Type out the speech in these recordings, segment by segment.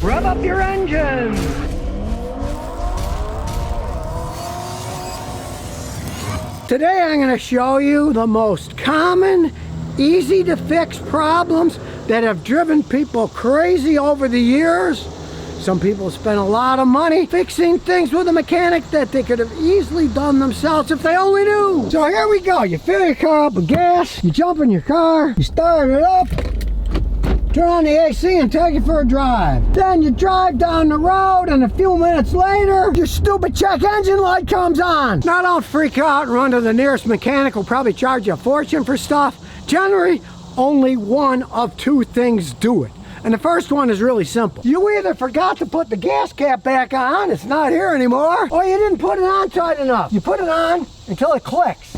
Rev up your engine. Today I'm going to show you the most common, easy to fix problems that have driven people crazy over the years. Some people spend a lot of money fixing things with a mechanic that they could have easily done themselves if they only knew. So here we go. You fill your car up with gas, you jump in your car, you start it up, turn on the AC and take it for a drive. Then you drive down the road and a few minutes later, your stupid check engine light comes on. Now don't freak out and run to the nearest mechanic who'll probably charge you a fortune for stuff. Generally, only one of two things do it. And the first one is really simple. You either forgot to put the gas cap back on, it's not here anymore, or you didn't put it on tight enough. You put it on until it clicks.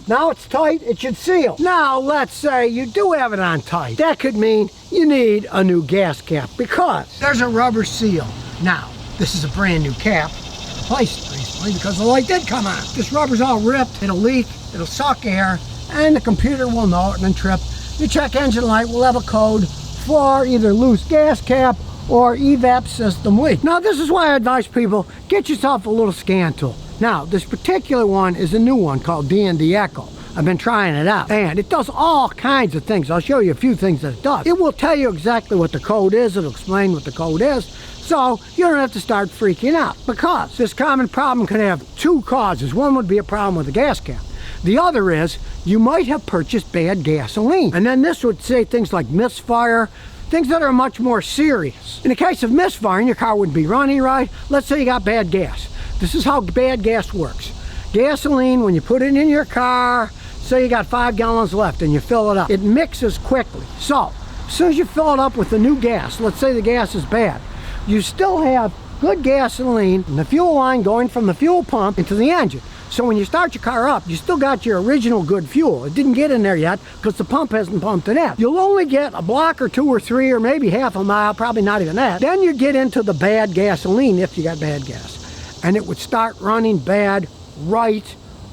Now it's tight, it should seal. Now let's say you do have it on tight. That could mean you need a new gas cap because there's a rubber seal. Now, this is a brand new cap, replaced recently because the light did come on. This rubber's all ripped, it'll leak, it'll suck air, and the computer will know it and then trip. Your check engine light will have a code for either loose gas cap or evap system leak. Now this is why I advise people, get yourself a little scan tool. Now this particular one is a new one called D&D Echo. I've been trying it out and it does all kinds of things. I'll show you a few things that it does. It will tell you exactly what the code is, it'll explain what the code is, so you don't have to start freaking out because this common problem can have two causes. One would be a problem with the gas cap. The other is you might have purchased bad gasoline. And then this would say things like misfire, things that are much more serious. In the case of misfiring, your car wouldn't be running right. Let's say you got bad gas. This is how bad gas works. Gasoline, when you put it in your car, say you got 5 gallons left and you fill it up, it mixes quickly. So, as soon as you fill it up with the new gas, let's say the gas is bad, you still have good gasoline in the fuel line going from the fuel pump into the engine. So when you start your car up, you still got your original good fuel. It didn't get in there yet because the pump hasn't pumped it in. You'll only get a block or 2 or 3 or maybe half a mile, probably not even that. Then you get into the bad gasoline if you got bad gas. And it would start running bad right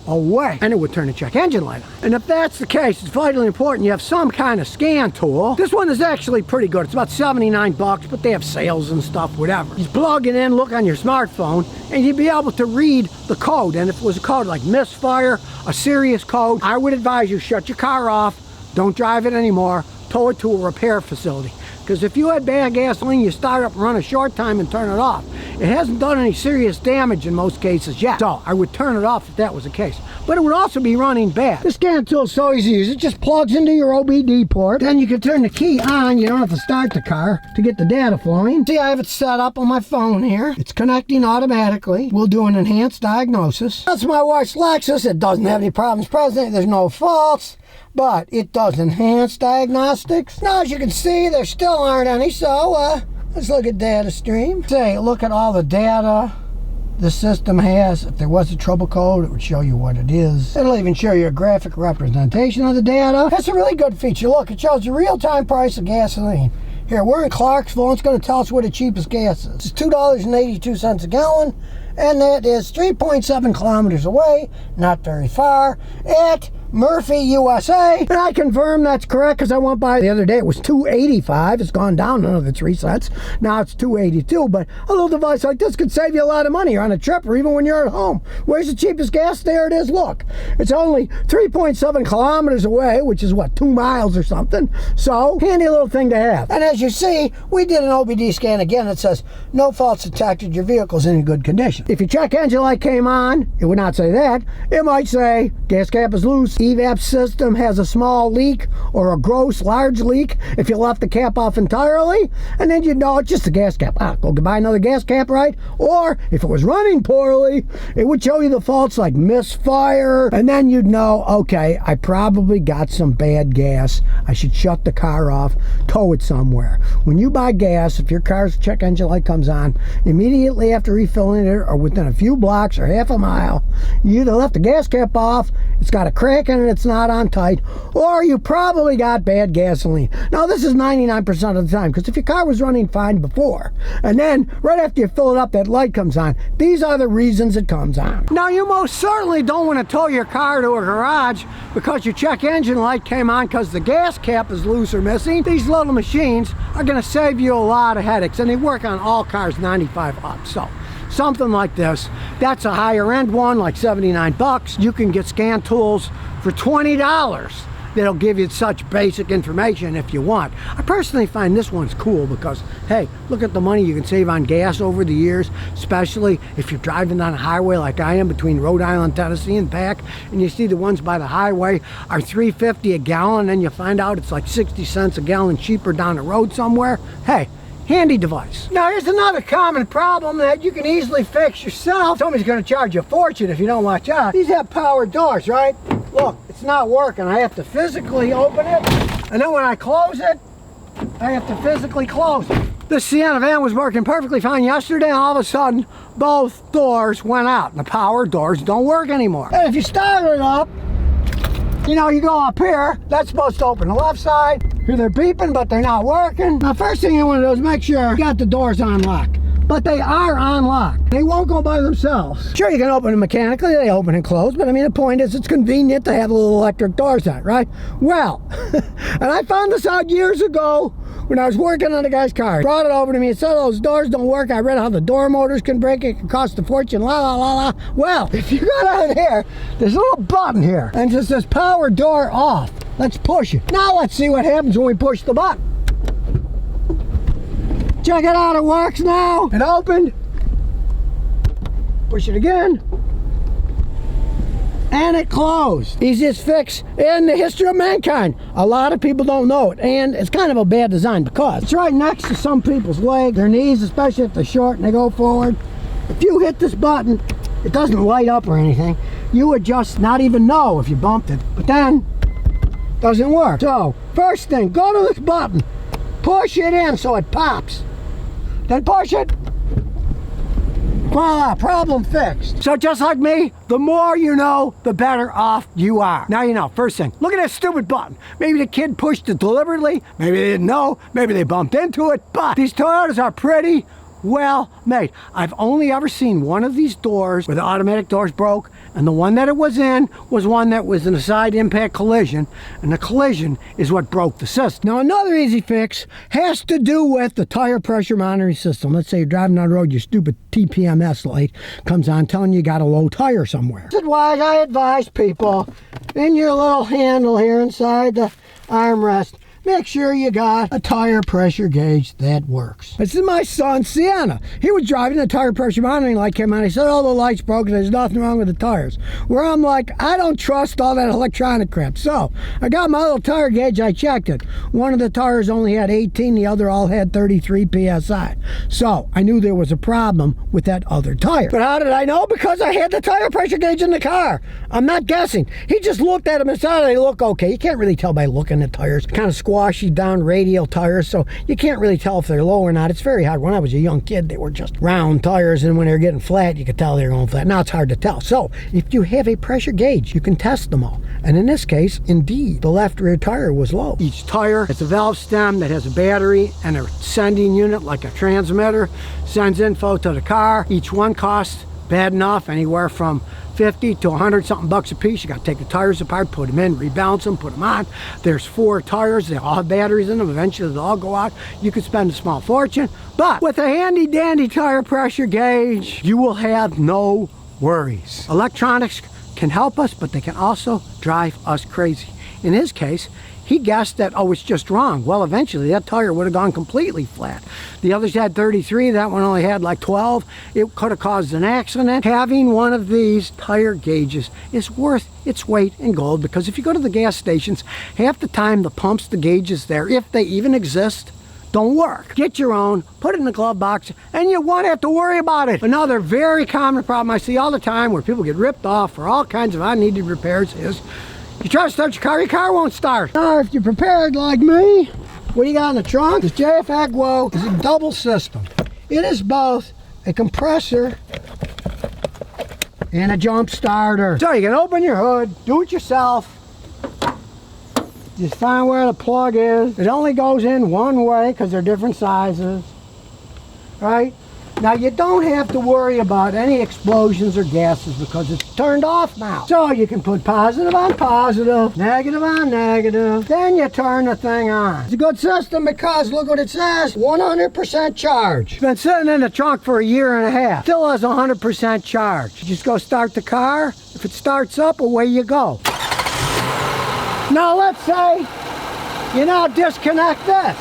away. And it would turn the check engine light on. And if that's the case, it's vitally important you have some kind of scan tool. This one is actually pretty good. It's about 79 bucks, but they have sales and stuff, whatever. You plug it in, look on your smartphone, and you'd be able to read the code. And if it was a code like misfire, a serious code, I would advise you shut your car off, don't drive it anymore, tow it to a repair facility. Because if you had bad gasoline, you start up and run a short time and turn it off. It hasn't done any serious damage in most cases yet. So I would turn it off if that was the case. But it would also be running bad. This scan tool is so easy to use. It just plugs into your OBD port. Then you can turn the key on. You don't have to start the car to get the data flowing. See, I have it set up on my phone here. It's connecting automatically. We'll do an enhanced diagnosis. That's my wife's Lexus. It doesn't have any problems present. There's no faults. But it does enhanced diagnostics. Now, as you can see, there still aren't any, so let's look at data stream. Say, look at all the data the system has. If there was a trouble code, it would show you what it is. It'll even show you a graphic representation of the data. That's a really good feature. Look, it shows the real-time price of gasoline. Here, we're in Clarksville. It's going to tell us where the cheapest gas is. It's $2.82 a gallon, and that is 3.7 kilometers away, not very far, at Murphy, USA. And I confirm that's correct because I went by the other day. It was $2.85. It's gone down another 3 cents. Now it's $2.82. But a little device like this could save you a lot of money. You're on a trip or even when you're at home. Where's the cheapest gas? There it is. Look, it's only 3.7 kilometers away, which is what, 2 miles or something. So handy little thing to have. And as you see, we did an OBD scan again. It says no faults detected. Your vehicle's in good condition. If your check engine light came on, it would not say that. It might say gas cap is loose. evap system has a small leak or a gross large leak if you left the cap off entirely, and then you'd know it's just a gas cap. Go buy another gas cap, right? Or if it was running poorly, it would show you the faults like misfire, and then you'd know, okay, I probably got some bad gas. I should shut the car off, tow it somewhere. When you buy gas, if your car's check engine light comes on, immediately after refilling it or within a few blocks or half a mile, you either left the gas cap off, it's got a crack working and it's not on tight, or you probably got bad gasoline. Now this is 99% of the time, because if your car was running fine before, and then right after you fill it up, that light comes on, these are the reasons it comes on. Now you most certainly don't want to tow your car to a garage because your check engine light came on because the gas cap is loose or missing. These little machines are going to save you a lot of headaches, and they work on all cars 95 up. So something like this, that's a higher end one, like 79 bucks. You can get scan tools for $20 that'll give you such basic information if you want. I personally find this one's cool because, hey, look at the money you can save on gas over the years, especially if you're driving on a highway like I am between Rhode Island, Tennessee, and back, and you see the ones by the highway are $3.50 a gallon, and you find out it's like 60 cents a gallon cheaper down the road somewhere. Hey, handy device. Now here's another common problem that you can easily fix yourself. Somebody's going to charge you a fortune if you don't watch out. These have power doors, right? Look, it's not working. I have to physically open it, and then when I close it, I have to physically close it. This Sienna van was working perfectly fine yesterday, and all of a sudden, both doors went out, and the power doors don't work anymore. And if you start it up, you know, you go up here, that's supposed to open the left side. Here they're beeping, but they're not working. Now, first thing you want to do is make sure you got the doors on lock. But they are on lock. They won't go by themselves. Sure, you can open them mechanically, they open and close, but I mean, the point is it's convenient to have the little electric doors on, right? Well, and I found this out years ago when I was working on a guy's car. He brought it over to me and said, those doors don't work. I read how the door motors can break. It can cost a fortune, la la la la. Well, if you go down here, there's a little button here, and it just says power door off. Let's push it. Now let's see what happens when we push the button. Check it out, it works now. It opened. Push it again. And it closed. Easiest fix in the history of mankind. A lot of people don't know it, and it's kind of a bad design because it's right next to some people's legs, their knees, especially if they're short and they go forward. If you hit this button, it doesn't light up or anything. You would just not even know if you bumped it, but then it doesn't work. So, first thing, go to this button, push it in so it pops. Then push it. Voila, problem fixed. So just like me, the more you know, the better off you are. Now you know, first thing, look at that stupid button. Maybe the kid pushed it deliberately, maybe they didn't know, maybe they bumped into it, but these Toyotas are pretty well made. I've only ever seen one of these doors where the automatic doors broke, and the one that it was in was one that was in a side impact collision, and the collision is what broke the system. Now another easy fix has to do with the tire pressure monitoring system. Let's say you're driving down the road, your stupid TPMS light comes on telling you got a low tire somewhere. This is why I advise people in your little handle here inside the armrest, make sure you got a tire pressure gauge that works. This is my son, Sienna. He was driving, the tire pressure monitoring light came on. He said, oh, the light's broken. There's nothing wrong with the tires. Where I'm like, I don't trust all that electronic crap. So I got my little tire gauge. I checked it. One of the tires only had 18. The other all had 33 PSI. So I knew there was a problem with that other tire. But how did I know? Because I had the tire pressure gauge in the car. I'm not guessing. He just looked at them and said, they look okay. You can't really tell by looking at tires. Kind of squashy down radial tires, so you can't really tell if they're low or not. It's very hard. When I was a young kid, they were just round tires, and when they were getting flat, you could tell they were going flat. Now it's hard to tell. So if you have a pressure gauge, you can test them all. And in this case, indeed, the left rear tire was low. Each tire has a valve stem that has a battery and a sending unit like a transmitter, sends info to the car. Each one costs, bad enough, anywhere from 50 to 100 something bucks a piece. You got to take the tires apart, put them in, rebalance them, put them on. There's 4 tires. They all have batteries in them. Eventually they'll all go out. You could spend a small fortune, but with a handy dandy tire pressure gauge, you will have no worries. Electronics can help us, but they can also drive us crazy. In his case, he guessed that, oh, it's just wrong. Well, eventually that tire would have gone completely flat. The others had 33, that one only had like 12. It could have caused an accident. Having one of these tire gauges is worth its weight in gold, because if you go to the gas stations, half the time the pumps, the gauges there, if they even exist, don't work. Get your own, put it in the glove box, and you won't have to worry about it. Another very common problem I see all the time where people get ripped off for all kinds of unneeded repairs is you try to start your car won't start. Now, if you're prepared like me, what you got in the trunk? This JF Agwo is a double system. It is both a compressor and a jump starter. So you can open your hood, do it yourself, Just find where the plug is. It only goes in one way because they're different sizes, right? Now you don't have to worry about any explosions or gases because it's turned off now. So you can put positive on positive, negative on negative, then you turn the thing on. It's a good system because look what it says, 100% charge. It's been sitting in the trunk for a year and a half. Still has 100% charge. You just go start the car. If it starts up, away you go. Now let's say you now disconnect this.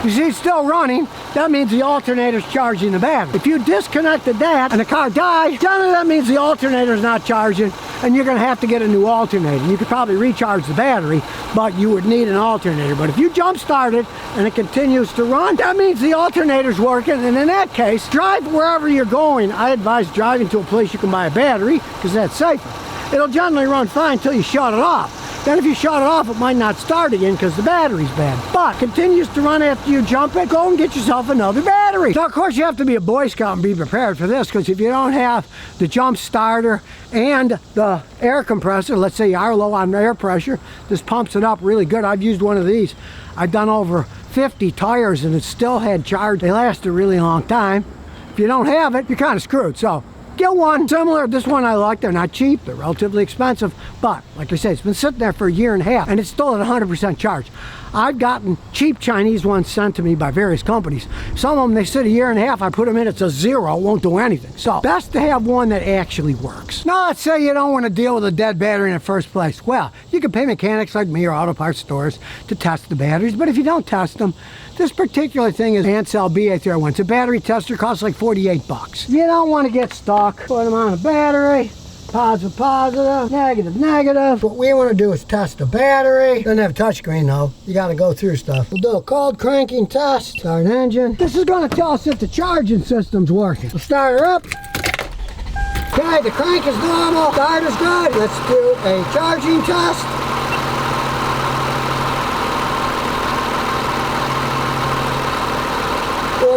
You see it's still running. That means the alternator's charging the battery. If you disconnected that and the car dies, generally that means the alternator's not charging and you're gonna have to get a new alternator. You could probably recharge the battery, but you would need an alternator. But if you jump start it and it continues to run, that means the alternator's working, and in that case, drive wherever you're going. I advise driving to a place you can buy a battery because that's safer. It'll generally run fine until you shut it off. Then if you shut it off, it might not start again because the battery's bad. But continues to run after you jump it, go and get yourself another battery. So of course you have to be a Boy Scout and be prepared for this, because if you don't have the jump starter and the air compressor, let's say you are low on air pressure, this pumps it up really good. I've used one of these. I've done over 50 tires and it still had charge. They last a really long time. If you don't have it, you're kind of screwed. So get one similar. This one I like. They're not cheap. They're relatively expensive. But like I say, it's been sitting there for a year and a half and it's still at 100% charge. I've gotten cheap Chinese ones sent to me by various companies. Some of them, they sit a year and a half. I put them in, it's a zero. It won't do anything. So best to have one that actually works. Now let's say you don't want to deal with a dead battery in the first place. Well, you can pay mechanics like me or auto parts stores to test the batteries. But if you don't test them, this particular thing is Ansel BA301. It's a battery tester, costs like 48 bucks. If you don't want to get stuck, put them on a battery, positive, positive, negative, negative. What we want to do is test the battery. Doesn't have a touchscreen though. You got to go through stuff. We'll do a cold cranking test. Start engine. This is going to tell us if the charging system's working. We'll start her up. Okay, the crank is normal. Start is good. Let's do a charging test.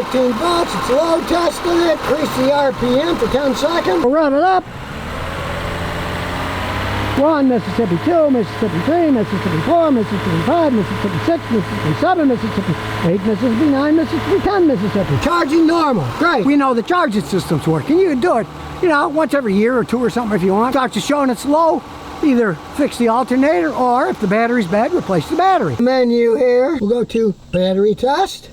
Volts, it's load testing it. Increase the RPM for 10 seconds. We'll rev it up. 1, Mississippi 2, Mississippi 3, Mississippi 4, Mississippi 5, Mississippi 6, Mississippi 7, Mississippi 8, Mississippi 9, Mississippi 10, Mississippi. Charging normal. Great. We know the charging system's working. You can do it, you know, once every year or two or something if you want. Starts to showing it's low. Either fix the alternator or if the battery's bad, replace the battery. Menu here. We'll go to battery test.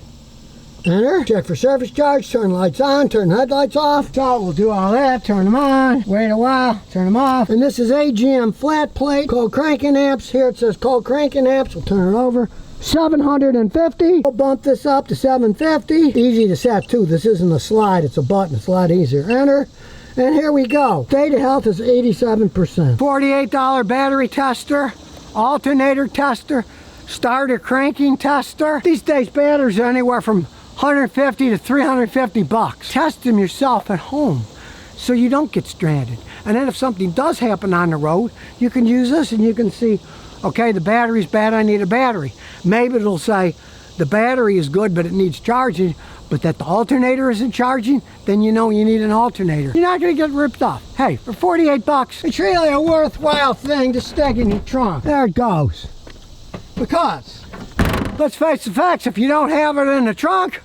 Enter, check for surface charge, turn lights on, turn headlights off. So we'll do all that, turn them on, wait a while, turn them off. And this is AGM flat plate, cold cranking amps. Here it says cold cranking amps. We'll turn it over. 750. We'll bump this up to 750. Easy to set too. This isn't a slide, it's a button. It's a lot easier. Enter. And here we go. State of health is 87%. $48 battery tester, alternator tester, starter cranking tester. These days batteries are anywhere from 150 to 350 bucks. Test them yourself at home so you don't get stranded. And then if something does happen on the road, you can use this and you can see, okay, the battery's bad, I need a battery. Maybe it'll say the battery is good but it needs charging, but that the alternator isn't charging, then you know you need an alternator. You're not gonna get ripped off. Hey, for 48 bucks, it's really a worthwhile thing to stick in your trunk. There it goes. Because, let's face the facts, if you don't have it in the trunk,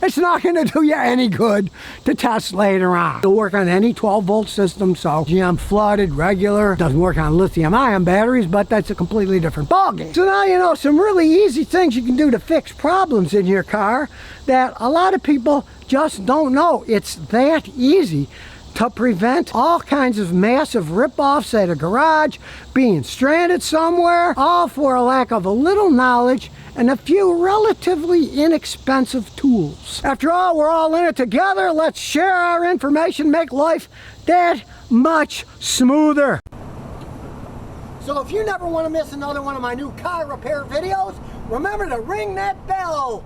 it's not going to do you any good to test later on. It'll work on any 12-volt system, so GM flooded, regular. Doesn't work on lithium-ion batteries, but that's a completely different ballgame. So now you know some really easy things you can do to fix problems in your car that a lot of people just don't know. It's that easy to prevent all kinds of massive rip-offs at a garage, being stranded somewhere, all for a lack of a little knowledge and a few relatively inexpensive tools. After all, we're all in it together. Let's share our information, make life that much smoother. So if you never want to miss another one of my new car repair videos, remember to ring that bell.